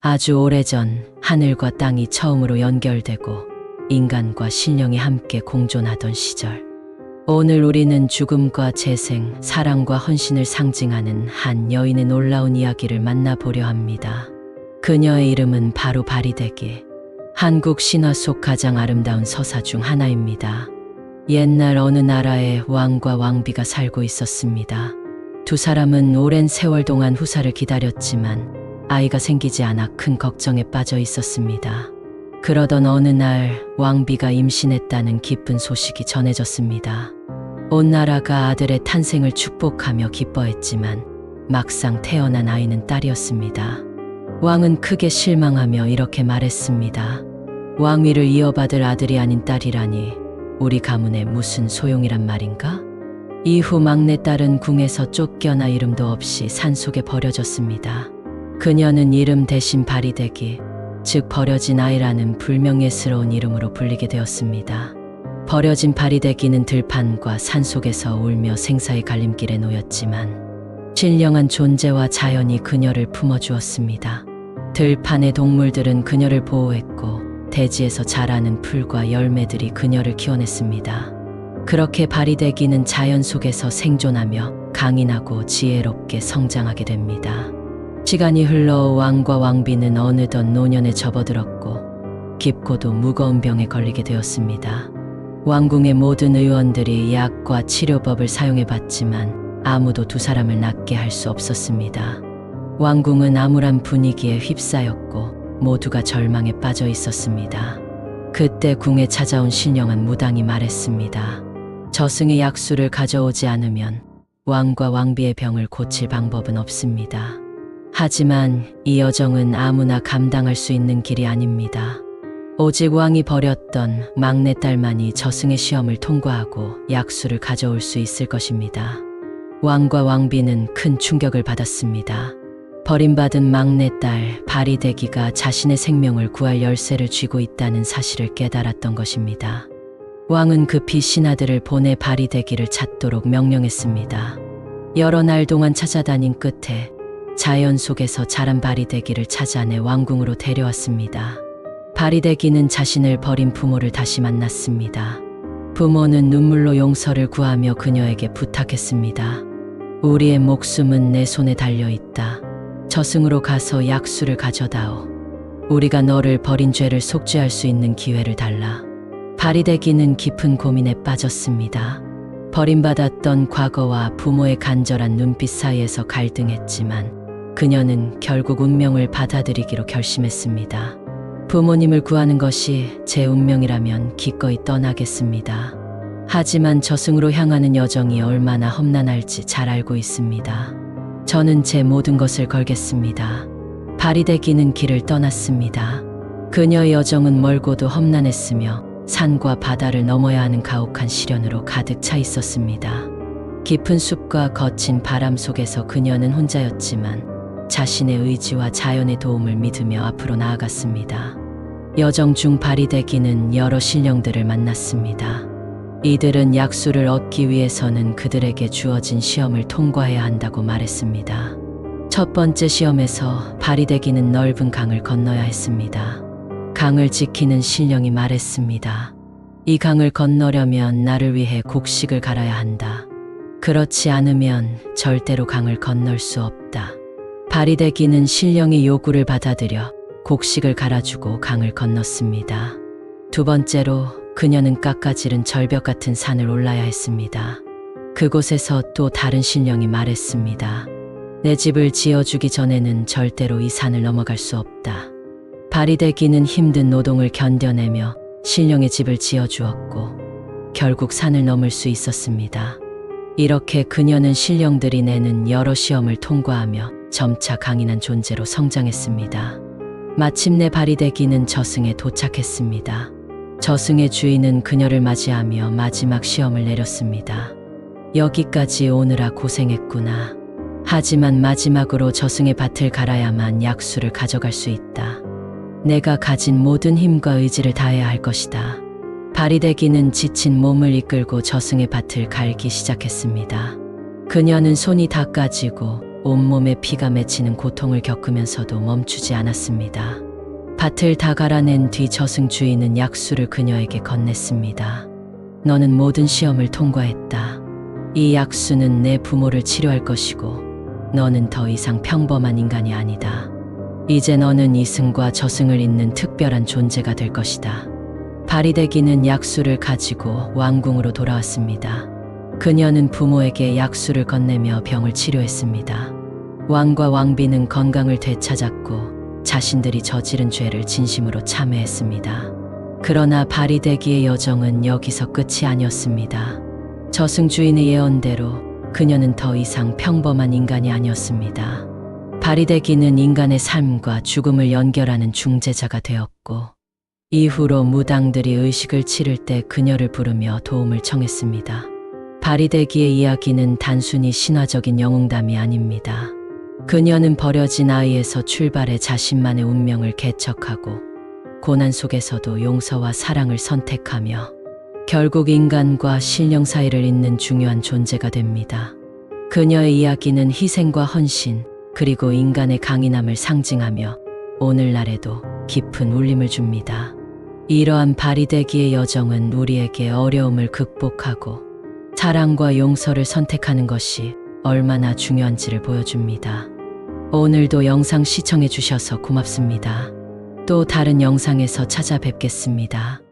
아주 오래전 하늘과 땅이 처음으로 연결되고 인간과 신령이 함께 공존하던 시절. 오늘 우리는 죽음과 재생, 사랑과 헌신을 상징하는 한 여인의 놀라운 이야기를 만나보려 합니다. 그녀의 이름은 바로 바리대기. 한국 신화 속 가장 아름다운 서사 중 하나입니다. 옛날 어느 나라에 왕과 왕비가 살고 있었습니다. 두 사람은 오랜 세월 동안 후사를 기다렸지만 아이가 생기지 않아 큰 걱정에 빠져 있었습니다. 그러던 어느 날 왕비가 임신했다는 기쁜 소식이 전해졌습니다. 온 나라가 아들의 탄생을 축복하며 기뻐했지만 막상 태어난 아이는 딸이었습니다. 왕은 크게 실망하며 이렇게 말했습니다. 왕위를 이어받을 아들이 아닌 딸이라니 우리 가문에 무슨 소용이란 말인가? 이후 막내딸은 궁에서 쫓겨나 이름도 없이 산속에 버려졌습니다. 그녀는 이름 대신 바리대기, 즉 버려진 아이라는 불명예스러운 이름으로 불리게 되었습니다. 버려진 바리대기는 들판과 산속에서 울며 생사의 갈림길에 놓였지만 신령한 존재와 자연이 그녀를 품어주었습니다. 들판의 동물들은 그녀를 보호했고 대지에서 자라는 풀과 열매들이 그녀를 키워냈습니다. 그렇게 바리대기는 자연 속에서 생존하며 강인하고 지혜롭게 성장하게 됩니다. 시간이 흘러 왕과 왕비는 어느덧 노년에 접어들었고 깊고도 무거운 병에 걸리게 되었습니다. 왕궁의 모든 의원들이 약과 치료법을 사용해봤지만 아무도 두 사람을 낫게 할 수 없었습니다. 왕궁은 암울한 분위기에 휩싸였고 모두가 절망에 빠져 있었습니다. 그때 궁에 찾아온 신령한 무당이 말했습니다. 저승의 약수를 가져오지 않으면 왕과 왕비의 병을 고칠 방법은 없습니다. 하지만 이 여정은 아무나 감당할 수 있는 길이 아닙니다. 오직 왕이 버렸던 막내딸만이 저승의 시험을 통과하고 약수를 가져올 수 있을 것입니다. 왕과 왕비는 큰 충격을 받았습니다. 버림받은 막내딸 바리대기가 자신의 생명을 구할 열쇠를 쥐고 있다는 사실을 깨달았던 것입니다. 왕은 급히 신하들을 보내 바리대기를 찾도록 명령했습니다. 여러 날 동안 찾아다닌 끝에 자연 속에서 자란 바리대기를 찾아내 왕궁으로 데려왔습니다. 바리대기는 자신을 버린 부모를 다시 만났습니다. 부모는 눈물로 용서를 구하며 그녀에게 부탁했습니다. 우리의 목숨은 내 손에 달려있다. 저승으로 가서 약수를 가져다오. 우리가 너를 버린 죄를 속죄할 수 있는 기회를 달라. 바리대기는 깊은 고민에 빠졌습니다. 버림받았던 과거와 부모의 간절한 눈빛 사이에서 갈등했지만 그녀는 결국 운명을 받아들이기로 결심했습니다. 부모님을 구하는 것이 제 운명이라면 기꺼이 떠나겠습니다. 하지만 저승으로 향하는 여정이 얼마나 험난할지 잘 알고 있습니다. 저는 제 모든 것을 걸겠습니다. 바리대기는 길을 떠났습니다. 그녀의 여정은 멀고도 험난했으며 산과 바다를 넘어야 하는 가혹한 시련으로 가득 차 있었습니다. 깊은 숲과 거친 바람 속에서 그녀는 혼자였지만 자신의 의지와 자연의 도움을 믿으며 앞으로 나아갔습니다. 여정 중 바리대기는 여러 신령들을 만났습니다. 이들은 약수를 얻기 위해서는 그들에게 주어진 시험을 통과해야 한다고 말했습니다. 첫 번째 시험에서 바리대기는 넓은 강을 건너야 했습니다. 강을 지키는 신령이 말했습니다. 이 강을 건너려면 나를 위해 곡식을 갈아야 한다. 그렇지 않으면 절대로 강을 건널 수 없다. 바리대기는 신령의 요구를 받아들여 곡식을 갈아주고 강을 건넜습니다. 두 번째로 그녀는 깎아지른 절벽 같은 산을 올라야 했습니다. 그곳에서 또 다른 신령이 말했습니다. 내 집을 지어주기 전에는 절대로 이 산을 넘어갈 수 없다. 바리대기는 힘든 노동을 견뎌내며 신령의 집을 지어주었고 결국 산을 넘을 수 있었습니다. 이렇게 그녀는 신령들이 내는 여러 시험을 통과하며 점차 강인한 존재로 성장했습니다. 마침내 바리대기는 저승에 도착했습니다. 저승의 주인은 그녀를 맞이하며 마지막 시험을 내렸습니다. 여기까지 오느라 고생했구나. 하지만 마지막으로 저승의 밭을 갈아야만 약수를 가져갈 수 있다. 내가 가진 모든 힘과 의지를 다해야 할 것이다. 바리대기는 지친 몸을 이끌고 저승의 밭을 갈기 시작했습니다. 그녀는 손이 다 까지고 온몸에 피가 맺히는 고통을 겪으면서도 멈추지 않았습니다. 밭을 다 갈아낸 뒤 저승 주인은 약수를 그녀에게 건넸습니다. 너는 모든 시험을 통과했다. 이 약수는 내 부모를 치료할 것이고 너는 더 이상 평범한 인간이 아니다. 이제 너는 이승과 저승을 잇는 특별한 존재가 될 것이다. 바리대기는 약수를 가지고 왕궁으로 돌아왔습니다. 그녀는 부모에게 약수를 건네며 병을 치료했습니다. 왕과 왕비는 건강을 되찾았고 자신들이 저지른 죄를 진심으로 참회했습니다. 그러나 바리대기의 여정은 여기서 끝이 아니었습니다. 저승 주인의 예언대로 그녀는 더 이상 평범한 인간이 아니었습니다. 바리대기는 인간의 삶과 죽음을 연결하는 중재자가 되었고 이후로 무당들이 의식을 치를 때 그녀를 부르며 도움을 청했습니다. 바리대기의 이야기는 단순히 신화적인 영웅담이 아닙니다. 그녀는 버려진 아이에서 출발해 자신만의 운명을 개척하고 고난 속에서도 용서와 사랑을 선택하며 결국 인간과 신령 사이를 잇는 중요한 존재가 됩니다. 그녀의 이야기는 희생과 헌신, 그리고 인간의 강인함을 상징하며 오늘날에도 깊은 울림을 줍니다. 이러한 바리대기의 여정은 우리에게 어려움을 극복하고 사랑과 용서를 선택하는 것이 얼마나 중요한지를 보여줍니다. 오늘도 영상 시청해 주셔서 고맙습니다. 또 다른 영상에서 찾아뵙겠습니다.